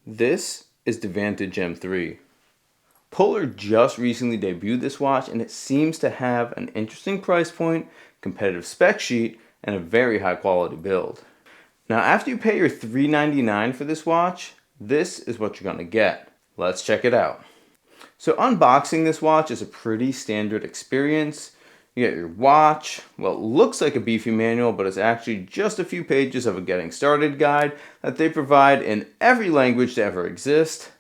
This is the Vantage M3. Polar just recently debuted this watch and it seems to have an interesting price point, competitive spec sheet, and a very high quality build. Now after you pay your $399 for this watch, this is what you're going to get. Let's check it out. So unboxing this watch is a pretty standard experience. You get your watch, well it looks like a beefy manual, but it's actually just a few pages of a getting started guide that they provide in every language to ever exist.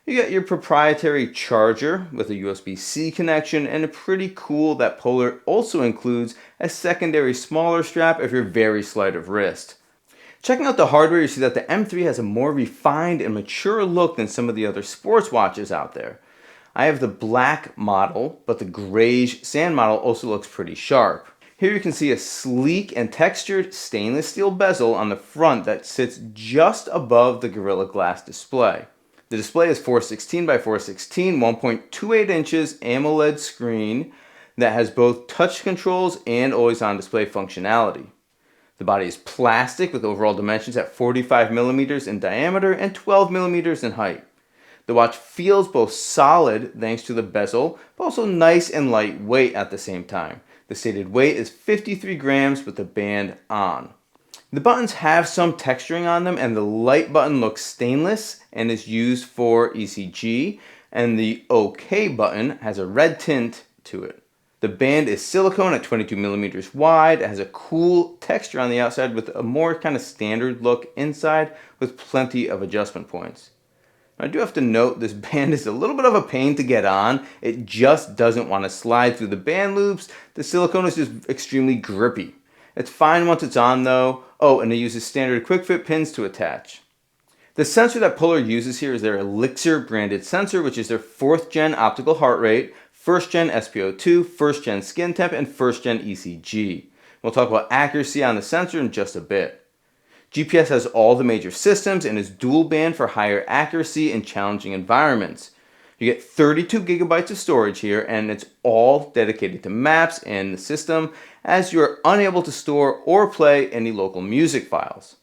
You get your proprietary charger with a USB-C connection, and it's pretty cool that Polar also includes a secondary smaller strap if you're very slight of wrist. Checking out the hardware, you see that the M3 has a more refined and mature look than some of the other sports watches out there. I have the black model, but the grayish sand model also looks pretty sharp. Here you can see a sleek and textured stainless steel bezel on the front that sits just above the Gorilla Glass display. The display is 416 by 416, 1.28 inches AMOLED screen that has both touch controls and always-on display functionality. The body is plastic with overall dimensions at 45 millimeters in diameter and 12 millimeters in height. The watch feels both solid thanks to the bezel, but also nice and lightweight at the same time. The stated weight is 53 grams with the band on. The buttons have some texturing on them, and the light button looks stainless and is used for ECG, and the OK button has a red tint to it. The band is silicone at 22 millimeters wide. It has a cool texture on the outside with a more kind of standard look inside with plenty of adjustment points. I do have to note this band is a little bit of a pain to get on. It just doesn't want to slide through the band loops. The silicone is just extremely grippy. It's fine once it's on though. Oh, and it uses standard quick fit pins to attach. The sensor that Polar uses here is their Elixir branded sensor, which is their 4th gen optical heart rate, 1st gen SpO2, 1st gen skin temp, and 1st gen ECG. We'll talk about accuracy on the sensor in just a bit. GPS has all the major systems and is dual band for higher accuracy in challenging environments. You get 32 gigabytes of storage here, and it's all dedicated to maps and the system, as you are unable to store or play any local music files.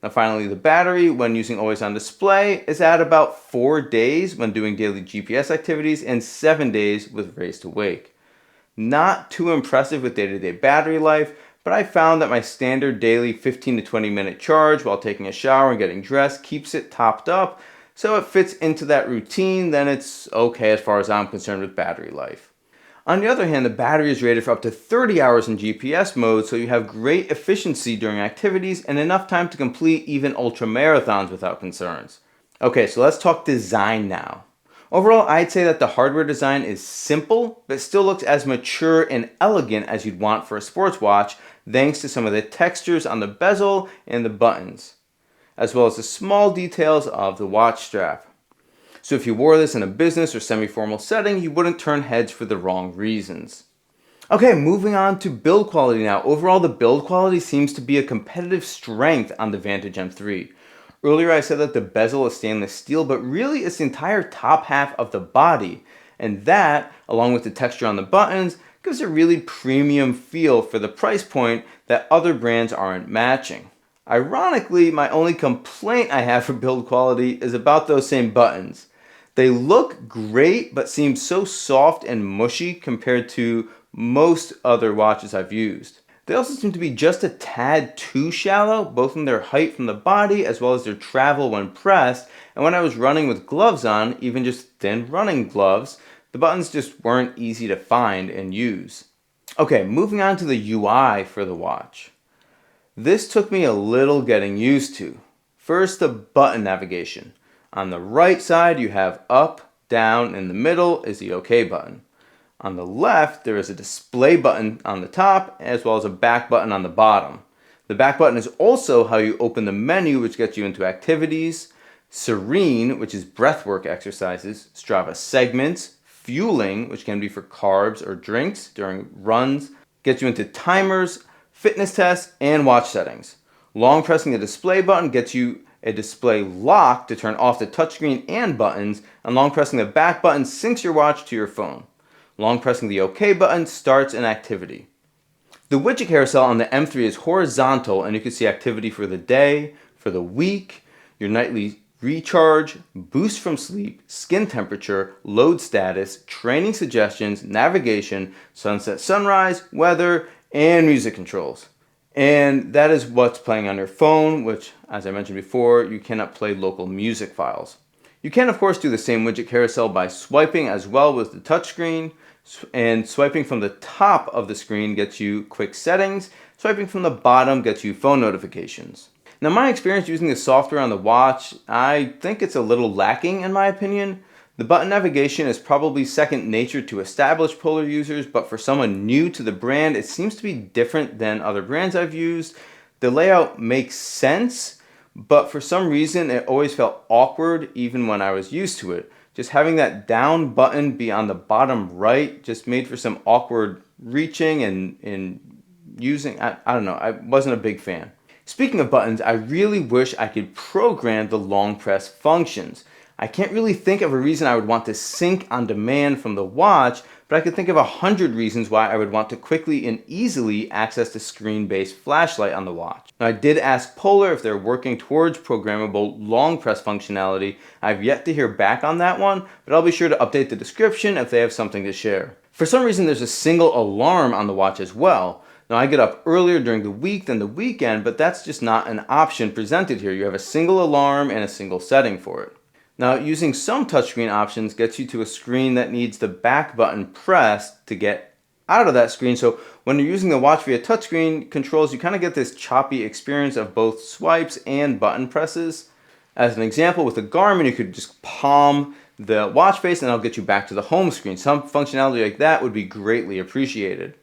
Now finally, the battery, when using always on display, is at about 4 days when doing daily GPS activities and 7 days with race to wake. Not too impressive with day-to-day battery life, but I found that my standard daily 15 to 20 minute charge while taking a shower and getting dressed keeps it topped up, so it fits into that routine. Then it's okay as far as I'm concerned with battery life. On the other hand, the battery is rated for up to 30 hours in GPS mode, so you have great efficiency during activities and enough time to complete even ultra marathons without concerns. Okay, so let's talk design now. Overall, I'd say that the hardware design is simple, but still looks as mature and elegant as you'd want for a sports watch, thanks to some of the textures on the bezel and the buttons, as well as the small details of the watch strap. So if you wore this in a business or semi-formal setting, you wouldn't turn heads for the wrong reasons. Okay, moving on to build quality now. Overall, the build quality seems to be a competitive strength on the Vantage M3. Earlier I said that the bezel is stainless steel, but really it's the entire top half of the body. And that, along with the texture on the buttons, gives a really premium feel for the price point that other brands aren't matching. Ironically, my only complaint I have for build quality is about those same buttons. They look great, but seem so soft and mushy compared to most other watches I've used. They also seem to be just a tad too shallow, both in their height from the body as well as their travel when pressed, and when I was running with gloves on, even just thin running gloves, the buttons just weren't easy to find and use. Okay, moving on to the UI for the watch. This took me a little getting used to. First, the button navigation. On the right side you have up, down, in the middle is the OK button. On the left, there is a display button on the top, as well as a back button on the bottom. The back button is also how you open the menu, which gets you into activities, Serene, which is breathwork exercises, Strava segments, fueling, which can be for carbs or drinks during runs, gets you into timers, fitness tests, and watch settings. Long pressing the display button gets you a display lock to turn off the touchscreen and buttons, and long pressing the back button syncs your watch to your phone. Long pressing the OK button starts an activity. The widget carousel on the M3 is horizontal, and you can see activity for the day, for the week, your nightly recharge, boost from sleep, skin temperature, load status, training suggestions, navigation, sunset sunrise, weather, and music controls. And that is what's playing on your phone, which, as I mentioned before, you cannot play local music files. You can, of course, do the same widget carousel by swiping as well with the touchscreen, and swiping from the top of the screen gets you quick settings, swiping from the bottom gets you phone notifications. Now, my experience using the software on the watch, I think it's a little lacking in my opinion. The button navigation is probably second nature to established Polar users, but for someone new to the brand, it seems to be different than other brands I've used. The layout makes sense, but for some reason it always felt awkward even when I was used to it. Just having that down button be on the bottom right just made for some awkward reaching and using. I don't know, I wasn't a big fan. Speaking of buttons, I really wish I could program the long press functions. I can't really think of a reason I would want to sync on demand from the watch, but I could think of 100 reasons why I would want to quickly and easily access the screen-based flashlight on the watch. Now, I did ask Polar if they're working towards programmable long press functionality. I've yet to hear back on that one, but I'll be sure to update the description if they have something to share. For some reason, there's a single alarm on the watch as well. Now, I get up earlier during the week than the weekend, but that's just not an option presented here. You have a single alarm and a single setting for it. Now, using some touchscreen options gets you to a screen that needs the back button pressed to get out of that screen. So when you're using the watch via touchscreen controls, you kind of get this choppy experience of both swipes and button presses. As an example, with the Garmin, you could just palm the watch face and it'll get you back to the home screen. Some functionality like that would be greatly appreciated.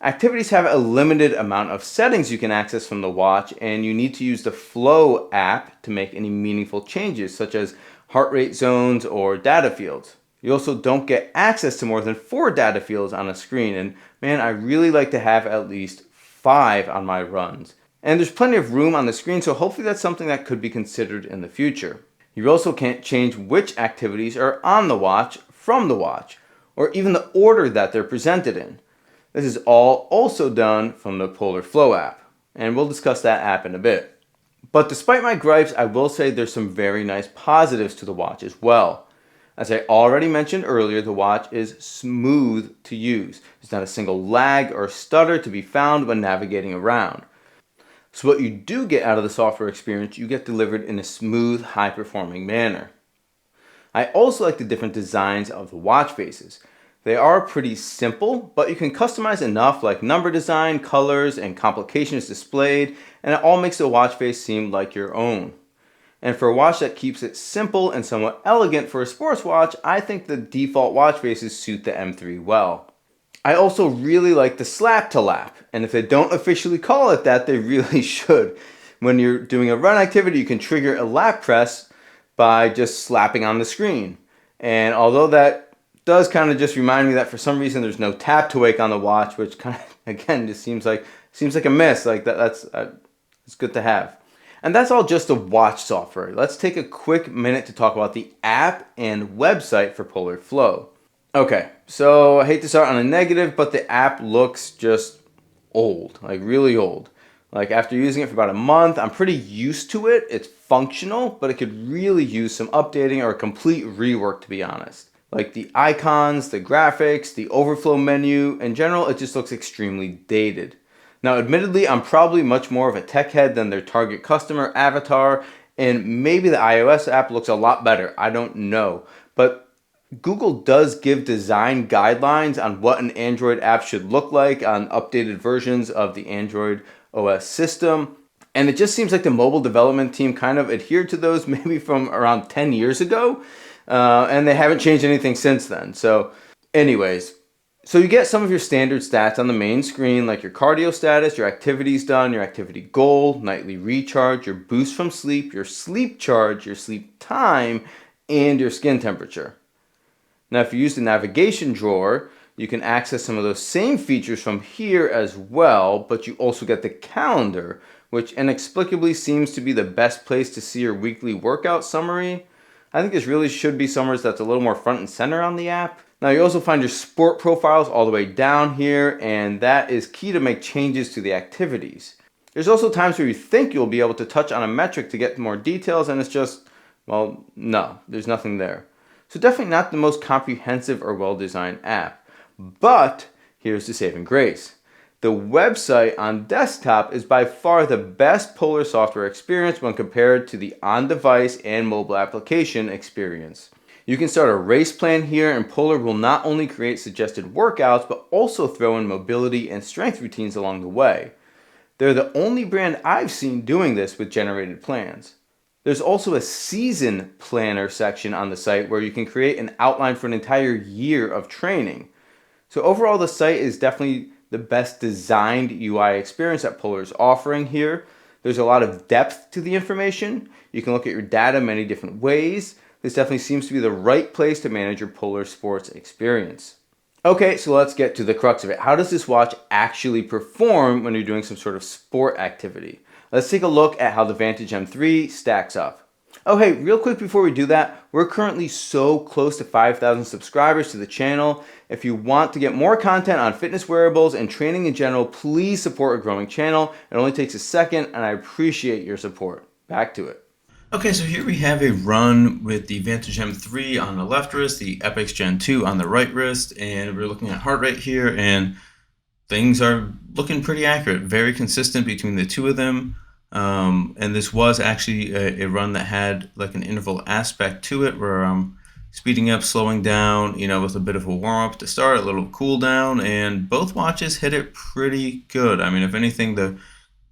Activities have a limited amount of settings you can access from the watch, and you need to use the Flow app to make any meaningful changes, such as heart rate zones or data fields. You also don't get access to more than 4 data fields on a screen, and man, I really like to have at least 5 on my runs. And there's plenty of room on the screen, so hopefully that's something that could be considered in the future. You also can't change which activities are on the watch from the watch, or even the order that they're presented in. This is all also done from the Polar Flow app, and we'll discuss that app in a bit. But despite my gripes, I will say there's some very nice positives to the watch as well. As I already mentioned earlier, the watch is smooth to use. There's not a single lag or stutter to be found when navigating around. So what you do get out of the software experience, you get delivered in a smooth, high-performing manner. I also like the different designs of the watch faces. They are pretty simple, but you can customize enough like number design, colors, and complications displayed, and it all makes the watch face seem like your own. And for a watch that keeps it simple and somewhat elegant for a sports watch, I think the default watch faces suit the M3 well. I also really like the slap to lap, and if they don't officially call it that, they really should. When you're doing a run activity, you can trigger a lap press by just slapping on the screen. And although that does kind of just remind me that for some reason there's no tap to wake on the watch, which kind of, again, just seems like a miss. Like that's it's good to have. And that's all just the watch software. Let's take a quick minute to talk about the app and website for Polar Flow. Okay, so I hate to start on a negative, but the app looks just old, like really old. Like after using it for about a month, I'm pretty used to it. It's functional, but it could really use some updating or a complete rework, to be honest. Like the icons, the graphics, the overflow menu, in general, it just looks extremely dated. Now, admittedly, I'm probably much more of a tech head than their target customer avatar, and maybe the iOS app looks a lot better. I don't know. But Google does give design guidelines on what an Android app should look like on updated versions of the Android OS system. And it just seems like the mobile development team kind of adhered to those maybe from around 10 years ago. And they haven't changed anything since then. So anyways, so you get some of your standard stats on the main screen, like your cardio status, your activities done, your activity goal, nightly recharge, your boost from sleep, your sleep charge, your sleep time, and your skin temperature. Now, if you use the navigation drawer, you can access some of those same features from here as well, but you also get the calendar, which inexplicably seems to be the best place to see your weekly workout summary. I think this really should be somewhere that's a little more front and center on the app. Now, you also find your sport profiles all the way down here, and that is key to make changes to the activities. There's also times where you think you'll be able to touch on a metric to get more details, and it's just Well, no, there's nothing there. So definitely not the most comprehensive or well-designed app. But here's the saving grace. The website on desktop is by far the best Polar software experience when compared to the on-device and mobile application experience. You can start a race plan here, and Polar will not only create suggested workouts, but also throw in mobility and strength routines along the way. They're the only brand I've seen doing this with generated plans. There's also a season planner section on the site where you can create an outline for an entire year of training. So overall, the site is definitely the best designed UI experience that Polar is offering here. There's a lot of depth to the information. You can look at your data many different ways. This definitely seems to be the right place to manage your Polar Sports experience. Okay, so let's get to the crux of it. How does this watch actually perform when you're doing some sort of sport activity? Let's take a look at how the Vantage M3 stacks up. Oh hey, real quick before we do that, we're currently so close to 5,000 subscribers to the channel. If you want to get more content on fitness wearables and training in general, please support a growing channel. It only takes a second, and I appreciate your support. Back to it. Okay, so here we have a run with the Vantage M3 on the left wrist, the Epix Gen 2 on the right wrist, and we're looking at heart rate here, and things are looking pretty accurate, very consistent between the two of them. And this was actually a run that had like an interval aspect to it, where I'm speeding up, slowing down, with a bit of a warm up to start, a little cool down, and both watches hit it pretty good. I mean, if anything, the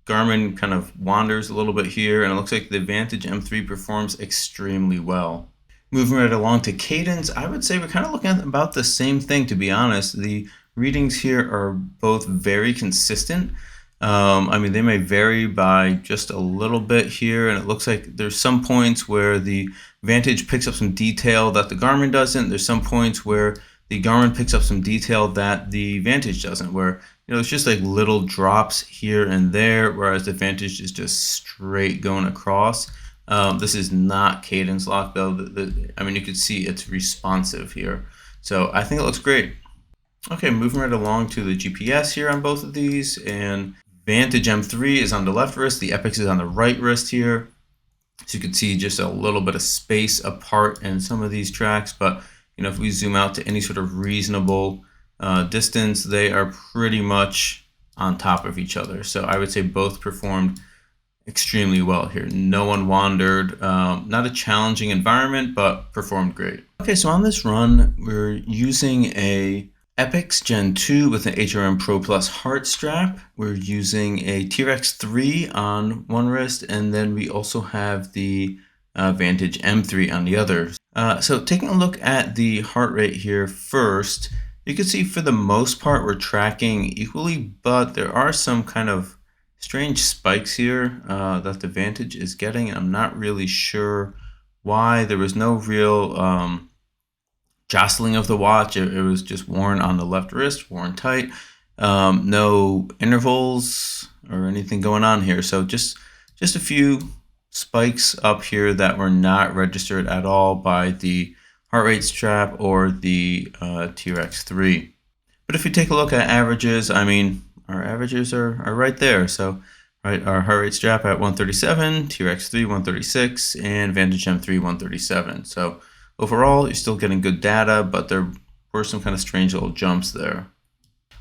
Garmin kind of wanders a little bit here, and it looks like the Vantage M3 performs extremely well. Moving right along to cadence, I would say we're kind of looking at about the same thing, to be honest. The readings here are both very consistent. I mean, they may vary by just a little bit here, and it looks like there's some points where the Vantage picks up some detail that the Garmin doesn't. There's some points where the Garmin picks up some detail that the Vantage doesn't, where it's just like little drops here and there, whereas the Vantage is just straight going across. This is not cadence lock though. I mean, you can see it's responsive here. So I think it looks great. Okay, moving right along to the GPS here on both of these, and Vantage M3 is on the left wrist, the Epix is on the right wrist here. So you can see just a little bit of space apart in some of these tracks, but if we zoom out to any sort of reasonable distance, they are pretty much on top of each other. So I would say both performed extremely well here. No one wandered. Not a challenging environment, but performed great. Okay, so on this run, we're using a Epix Gen 2 with an HRM Pro Plus heart strap. We're using a T-Rex 3 on one wrist, and then we also have the Vantage M3 on the other. So taking a look at the heart rate here first, you can see for the most part we're tracking equally, but there are some kind of strange spikes here that the Vantage is getting, and I'm not really sure why. There was no real jostling of the watch. It was just worn on the left wrist, worn tight. No intervals or anything going on here. So just a few spikes up here that were not registered at all by the heart rate strap or the T-Rex 3. But if you take a look at averages, I mean, our averages are right there. So right, our heart rate strap at 137, T-Rex 3 136, and Vantage M3 137. So overall, you're still getting good data, but there were some kind of strange little jumps there.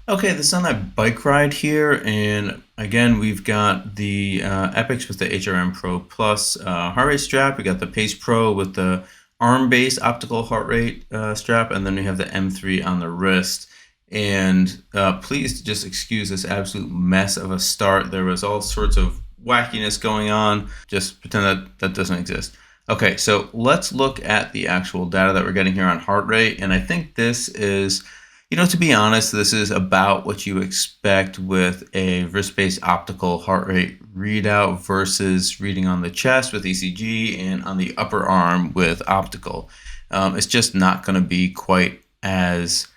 Okay, this is on that bike ride here, and again, we've got the Epix with the HRM Pro Plus heart rate strap. We got the Pace Pro with the arm-based optical heart rate strap, and then we have the M3 on the wrist. And please just excuse this absolute mess of a start. There was all sorts of wackiness going on. Just pretend that doesn't exist. Okay, so let's look at the actual data that we're getting here on heart rate, and I think this is, to be honest, this is about what you expect with a wrist-based optical heart rate readout versus reading on the chest with ECG and on the upper arm with optical. It's just not going to be quite as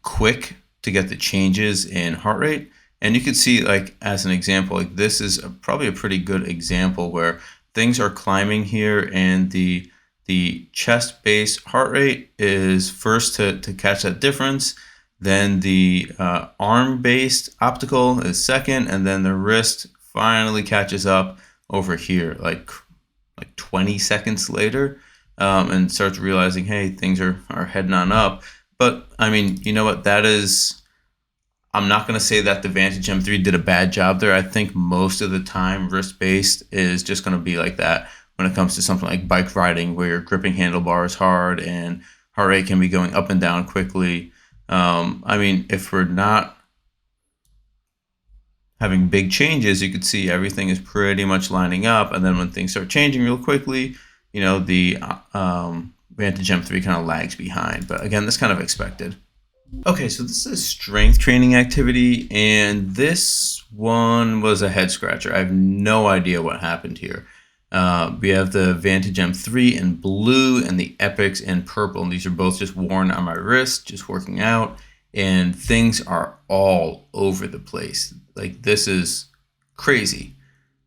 quick to get the changes in heart rate. And you can see, like, as an example, like this is probably a pretty good example where things are climbing here, and the chest-based heart rate is first to catch that difference. Then the arm-based optical is second, and then the wrist finally catches up over here, like like 20 seconds later, and starts realizing, hey, things are heading on up. But I mean, you know what? I'm not going to say that the Vantage M3 did a bad job there. I think most of the time, wrist-based is just going to be like that when it comes to something like bike riding, where you're gripping handlebars hard and heart rate can be going up and down quickly. I mean, if we're not having big changes, you could see everything is pretty much lining up. And then when things start changing real quickly, you know, the Vantage M3 kind of lags behind. But again, that's kind of expected. Okay, so this is strength training activity, and this one was a head scratcher. I have no idea what happened here. We have the Vantage M3 in blue and the Epics in purple, and these are both just worn on my wrist, just working out, and things are all over the place. Like, this is crazy.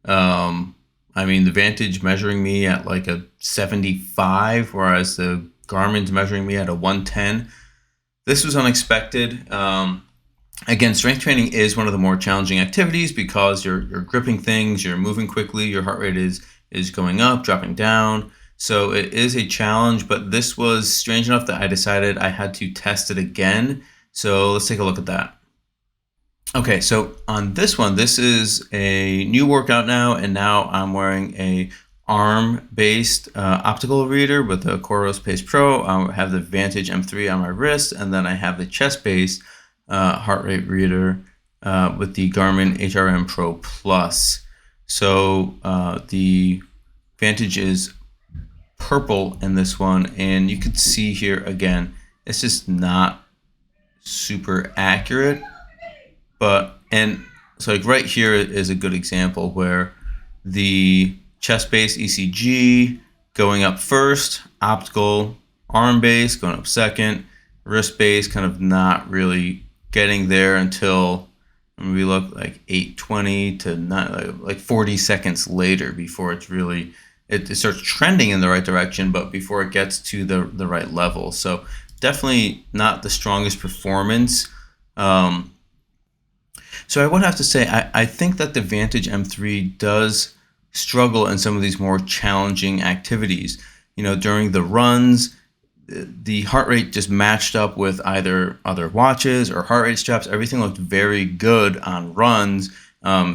I mean, the Vantage measuring me at like a 75, whereas the Garmin's measuring me at a 110. This was unexpected. Again, strength training is one of the more challenging activities because you're gripping things, you're moving quickly, your heart rate is going up, dropping down. So it is a challenge, but this was strange enough that I decided I had to test it again. So let's take a look at that. Okay, so on this one, this is a new workout now, and now I'm wearing a arm-based optical reader with the Coros Pace Pro. I have the Vantage M3 on my wrist, and then I have the chest-based heart rate reader with the Garmin HRM Pro Plus. So the Vantage is purple in this one, and you can see here again, it's just not super accurate. And so like right here is a good example where the chest-based ECG going up first, optical arm-based going up second, wrist-based kind of not really getting there until we look like 8:20 to like 40 seconds later before it's really, it starts trending in the right direction, but before it gets to the right level. So definitely not the strongest performance. So I would have to say, I think that the Vantage M3 does struggle in some of these more challenging activities. You know, during the runs, the heart rate just matched up with either other watches or heart rate straps. Everything looked very good on runs,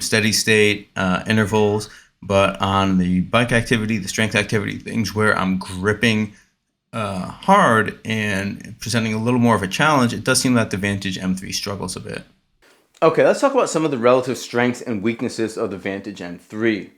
steady state, intervals. But on the bike activity, the strength activity, things where I'm gripping hard and presenting a little more of a challenge, it does seem that the Vantage M3 struggles a bit. Okay, let's talk about some of the relative strengths and weaknesses of the Vantage M3.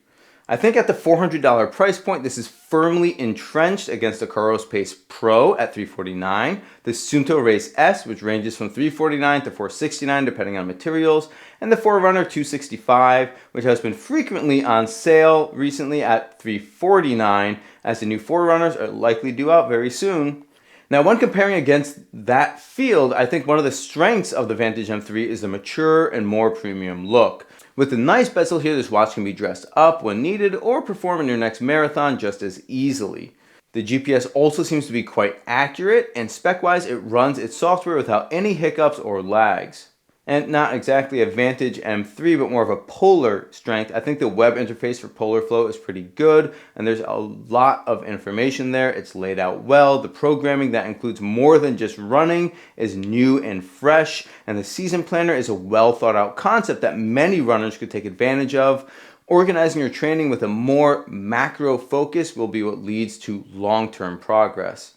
I think at the $400 price point, this is firmly entrenched against the Coros Pace Pro at $349, the Suunto Race S, which ranges from $349 to $469 depending on materials, and the Forerunner 265, which has been frequently on sale recently at $349, as the new Forerunners are likely due out very soon. Now, when comparing against that field, I think one of the strengths of the Vantage M3 is the mature and more premium look. With the nice bezel here, this watch can be dressed up when needed or perform in your next marathon just as easily. The GPS also seems to be quite accurate, and spec-wise, it runs its software without any hiccups or lags. And not exactly a Vantage M3, but more of a Polar strength. I think the web interface for Polar Flow is pretty good, and there's a lot of information there. It's laid out well. The programming that includes more than just running is new and fresh, and the season planner is a well thought out concept that many runners could take advantage of. Organizing your training with a more macro focus will be what leads to long-term progress.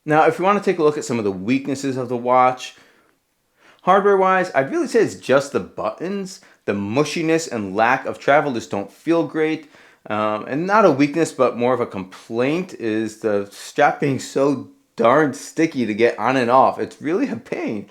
Now, if you want to take a look at some of the weaknesses of the watch, hardware-wise, I'd really say it's just the buttons. The mushiness and lack of travel just don't feel great. And not a weakness, but more of a complaint, is the strap being so darn sticky to get on and off. It's really a pain.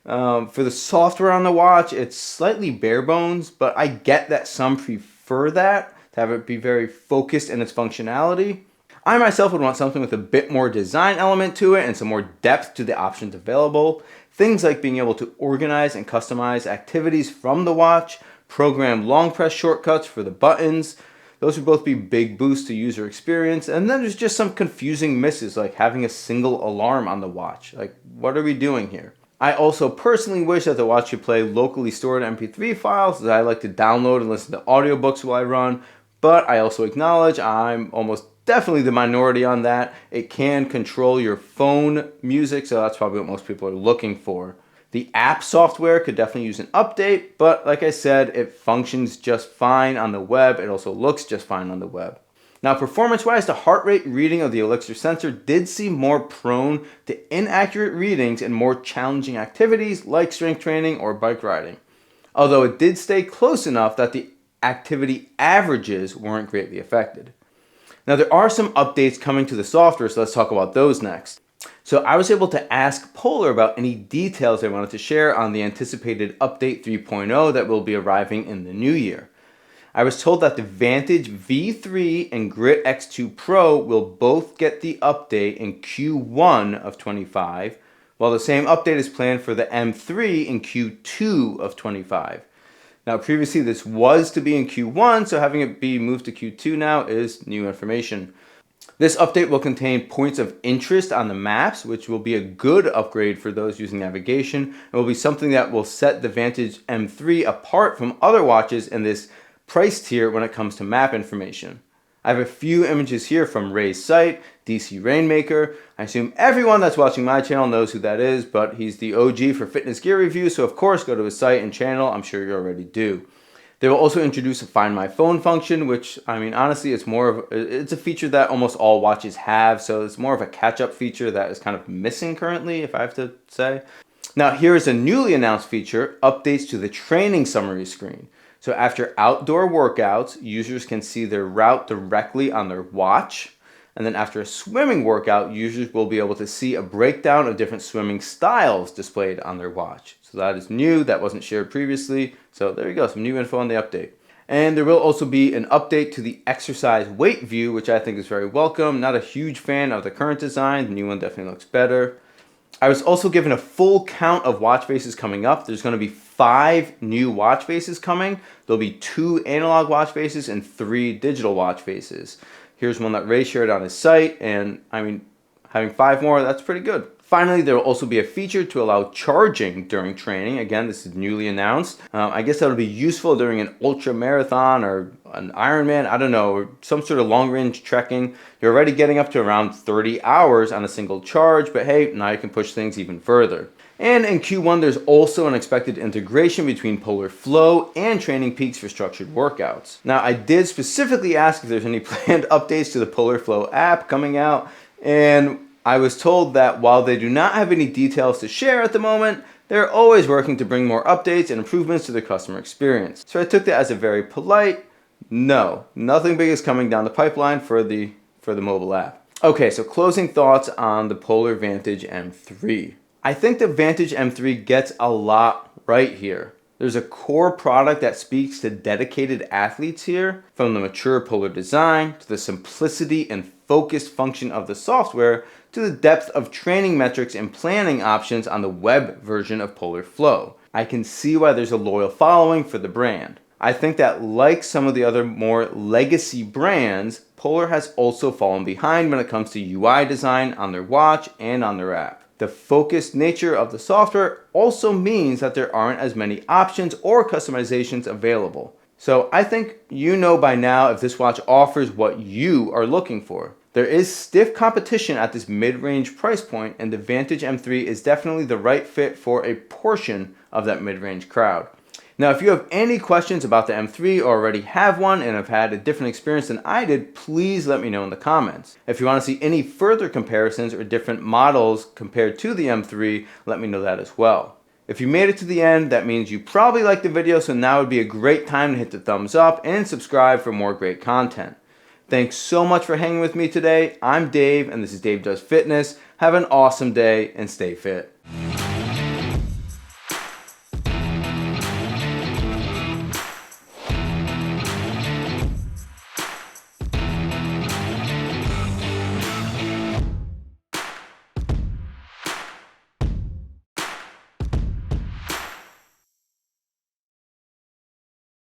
For the software on the watch, it's slightly bare bones, but I get that some prefer that, to have it be very focused in its functionality. I myself would want something with a bit more design element to it and some more depth to the options available. Things like being able to organize and customize activities from the watch, program long press shortcuts for the buttons. Those would both be big boosts to user experience. And then there's just some confusing misses, like having a single alarm on the watch. Like, what are we doing here? I also personally wish that the watch could play locally stored MP3 files, that I like to download and listen to audiobooks while I run. but I also acknowledge I'm almost definitely the minority on that. It can control your phone music, so that's probably what most people are looking for. The app software could definitely use an update, but like I said, it functions just fine on the web. It also looks just fine on the web. Now, performance-wise, the heart rate reading of the Elixir sensor did seem more prone to inaccurate readings in more challenging activities like strength training or bike riding. Although it did stay close enough that the activity averages weren't greatly affected. Now, there are some updates coming to the software, so let's talk about those next. So I was able to ask Polar about any details they wanted to share on the anticipated update 3.0 that will be arriving in the new year. I was told that the Vantage V3 and Grit X2 Pro will both get the update in Q1 of 25, while the same update is planned for the M3 in Q2 of 25. Now, previously this was to be in Q1, so having it be moved to Q2 now is new information. This update will contain points of interest on the maps, which will be a good upgrade for those using navigation. It will be something that will set the Vantage M3 apart from other watches in this price tier when it comes to map information. I have a few images here from Ray's site, DC Rainmaker. I assume everyone that's watching my channel knows who that is, but he's the OG for fitness gear reviews, so of course go to his site and channel. I'm sure you already do. They will also introduce a Find My Phone function, which, I mean, honestly, it's a feature that almost all watches have, so it's more of a catch-up feature that is kind of missing currently, if I have to say. Now, here is a newly announced feature, updates to the training summary screen. So after outdoor workouts, users can see their route directly on their watch. And then after a swimming workout, users will be able to see a breakdown of different swimming styles displayed on their watch. So that is new, that wasn't shared previously. So there you go, some new info on the update. And there will also be an update to the exercise weight view, which I think is very welcome. Not a huge fan of the current design, the new one definitely looks better. I was also given a full count of watch faces coming up. There's going to be 5 new watch faces coming. There'll be 2 analog watch faces and 3 digital watch faces. Here's one that Ray shared on his site, and I mean, having 5 more, that's pretty good. Finally, there will also be a feature to allow charging during training. Again, this is newly announced. I guess that'll be useful during an ultra marathon or an Ironman, I don't know, or some sort of long range trekking. You're already getting up to around 30 hours on a single charge, but hey, now you can push things even further. And in Q1, there's also an expected integration between Polar Flow and Training Peaks for structured workouts. Now, I did specifically ask if there's any planned updates to the Polar Flow app coming out, and I was told that while they do not have any details to share at the moment, they're always working to bring more updates and improvements to the customer experience. So I took that as a very polite, no, nothing big is coming down the pipeline for the mobile app. Okay, so closing thoughts on the Polar Vantage M3. I think the Vantage M3 gets a lot right here. There's a core product that speaks to dedicated athletes here, from the mature Polar design to the simplicity and focused function of the software to the depth of training metrics and planning options on the web version of Polar Flow. I can see why there's a loyal following for the brand. I think that like some of the other more legacy brands, Polar has also fallen behind when it comes to UI design on their watch and on their app. The focused nature of the software also means that there aren't as many options or customizations available. So I think you know by now if this watch offers what you are looking for. There is stiff competition at this mid-range price point, and the Vantage M3 is definitely the right fit for a portion of that mid-range crowd. Now, if you have any questions about the M3 or already have one and have had a different experience than I did, please let me know in the comments. If you want to see any further comparisons or different models compared to the M3, let me know that as well. If you made it to the end, that means you probably liked the video, so now would be a great time to hit the thumbs up and subscribe for more great content. Thanks so much for hanging with me today. I'm Dave, and this is Dave Does Fitness. Have an awesome day and stay fit.